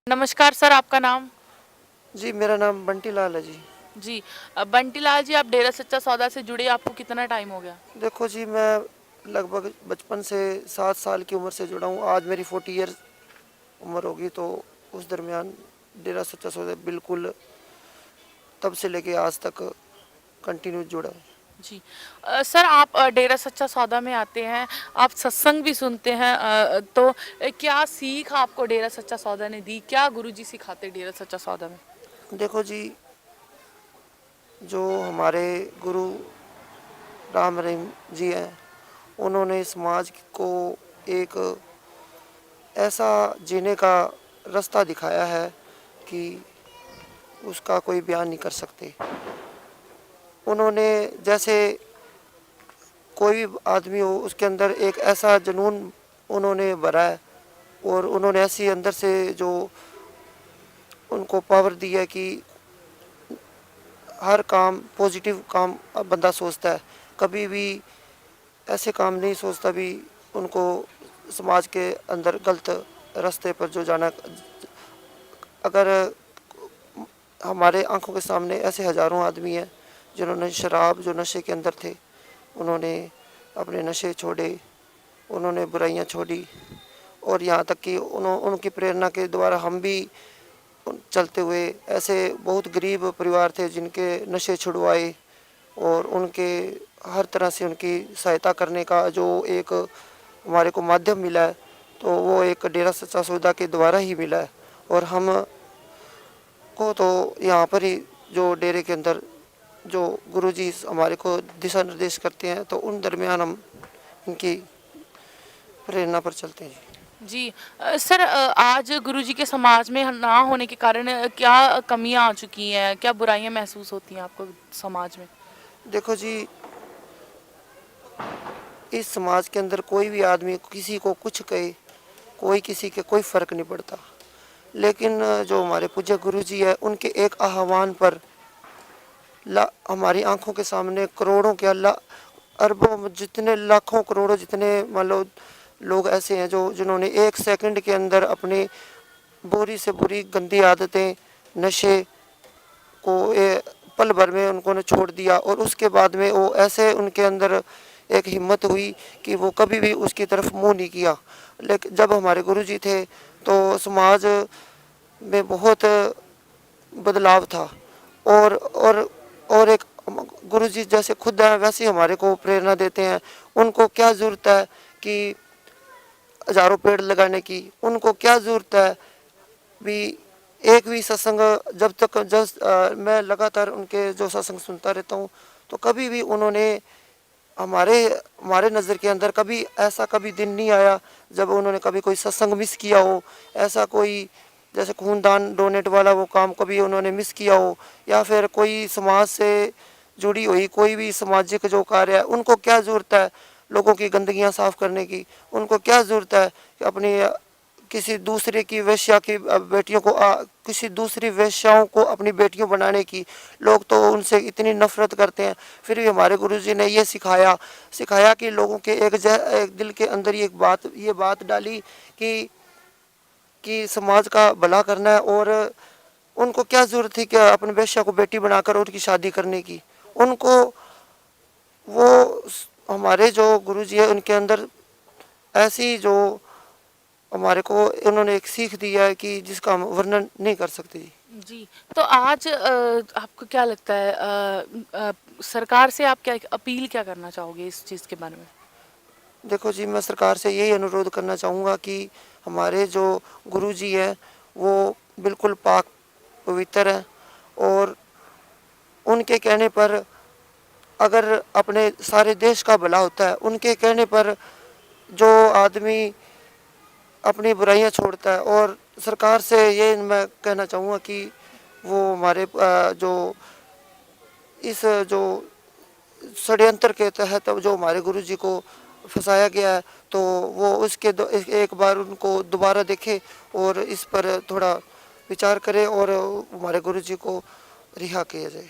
नमस्कार सर, आपका नाम? जी, मेरा नाम बंटी लाल है जी। जी। बंटी लाल जी, आप डेरा सच्चा सौदा से जुड़े आपको कितना टाइम हो गया? देखो जी, मैं लगभग बचपन से 7 साल की उम्र से जुड़ा हूँ। आज मेरी 40 ईयर उम्र होगी, तो उस दरमियान डेरा सच्चा सौदा बिल्कुल तब से लेके आज तक कंटिन्यू जुड़ा है। जी। सर, आप डेरा सच्चा सौदा में आते हैं, आप सत्संग भी सुनते हैं, तो क्या सीख आपको डेरा सच्चा सौदा ने दी? क्या गुरुजी सिखाते डेरा सच्चा सौदा में? देखो जी, जो हमारे गुरु राम रहीम जी हैं, उन्होंने समाज को एक ऐसा जीने का रास्ता दिखाया है कि उसका कोई बयान नहीं कर सकते। उन्होंने जैसे कोई भी आदमी हो, उसके अंदर एक ऐसा जुनून उन्होंने भरा है, और उन्होंने ऐसी अंदर से जो उनको पावर दी है कि हर काम पॉजिटिव काम बंदा सोचता है, कभी भी ऐसे काम नहीं सोचता भी उनको समाज के अंदर गलत रास्ते पर जो जाना। अगर हमारे आंखों के सामने ऐसे हज़ारों आदमी हैं जिन्होंने शराब, जो नशे के अंदर थे, उन्होंने अपने नशे छोड़े, उन्होंने बुराइयां छोड़ी, और यहाँ तक कि उनकी प्रेरणा के द्वारा हम भी चलते हुए ऐसे बहुत गरीब परिवार थे जिनके नशे छुड़वाए, और उनके हर तरह से उनकी सहायता करने का जो एक हमारे को माध्यम मिला है, तो वो एक डेरा सच्चा सौदा के द्वारा ही मिला है। और हम को तो यहाँ पर ही जो डेरे के अंदर जो गुरुजी हमारे को दिशा निर्देश करते हैं, तो उन दरमियान हम उनकी प्रेरणा पर चलते हैं जी। जी। सर, आज गुरुजी के समाज में ना होने के कारण क्या कमियां आ चुकी हैं? क्या बुराइयां महसूस होती हैं आपको समाज में? देखो जी, इस समाज के अंदर कोई भी आदमी किसी को कुछ कहे, कोई किसी के कोई फ़र्क नहीं पड़ता। लेकिन जो हमारे पूज्य गुरुजी है, उनके एक आह्वान पर हमारी आंखों के सामने करोड़ों के अरबों जितने लाखों करोड़ों जितने मान लो लोग ऐसे हैं जो जिन्होंने एक सेकंड के अंदर अपनी बुरी से बुरी गंदी आदतें, नशे को पल भर में उन्होंने छोड़ दिया, और उसके बाद में वो ऐसे उनके अंदर एक हिम्मत हुई कि वो कभी भी उसकी तरफ मुंह नहीं किया। लेकिन जब हमारे गुरुजी थे, तो समाज में बहुत बदलाव था, और एक गुरुजी जैसे खुद है वैसे हमारे को प्रेरणा देते हैं। उनको क्या ज़रूरत है कि हज़ारों पेड़ लगाने की, उनको क्या ज़रूरत है भी एक भी सत्संग, जब मैं लगातार उनके जो सत्संग सुनता रहता हूँ, तो कभी भी उन्होंने हमारे हमारे नज़र के अंदर कभी ऐसा कभी दिन नहीं आया जब उन्होंने कभी कोई सत्संग मिस किया हो। ऐसा कोई जैसे खूनदान डोनेट वाला वो काम कभी उन्होंने मिस किया हो, या फिर कोई समाज से जुड़ी हुई कोई भी सामाजिक जो कार्य है, उनको क्या ज़रूरत है लोगों की गंदगियां साफ़ करने की, उनको क्या ज़रूरत है कि अपनी किसी दूसरे की वेश्या की बेटियों को किसी दूसरी वेश्याओं को अपनी बेटियों बनाने की। लोग तो उनसे इतनी नफरत करते हैं, फिर भी हमारे गुरुजी ने ये सिखाया कि लोगों के एक दिल के अंदर ये बात डाली कि समाज का भला करना है, और उनको क्या ज़रूरत थी कि अपने वेश्या को बेटी बनाकर उनकी शादी करने की। उनको वो हमारे जो गुरुजी है उनके अंदर ऐसी जो हमारे को उन्होंने एक सीख दी है कि जिसका हम वर्णन नहीं कर सकते जी। जी। तो आज आपको क्या लगता है, सरकार से आप क्या अपील क्या करना चाहोगे इस चीज़ के बारे में? देखो जी, मैं सरकार से यही अनुरोध करना चाहूँगा कि हमारे जो गुरुजी हैं वो बिल्कुल पाक पवित्र हैं, और उनके कहने पर अगर अपने सारे देश का भला होता है, उनके कहने पर जो आदमी अपनी बुराइयां छोड़ता है। और सरकार से ये मैं कहना चाहूँगा कि वो हमारे जो इस जो षड्यंत्र के तहत जो हमारे गुरुजी को फंसाया गया है, तो वो एक बार उनको दोबारा देखे और इस पर थोड़ा विचार करे, और हमारे गुरुजी को रिहा किया जाए।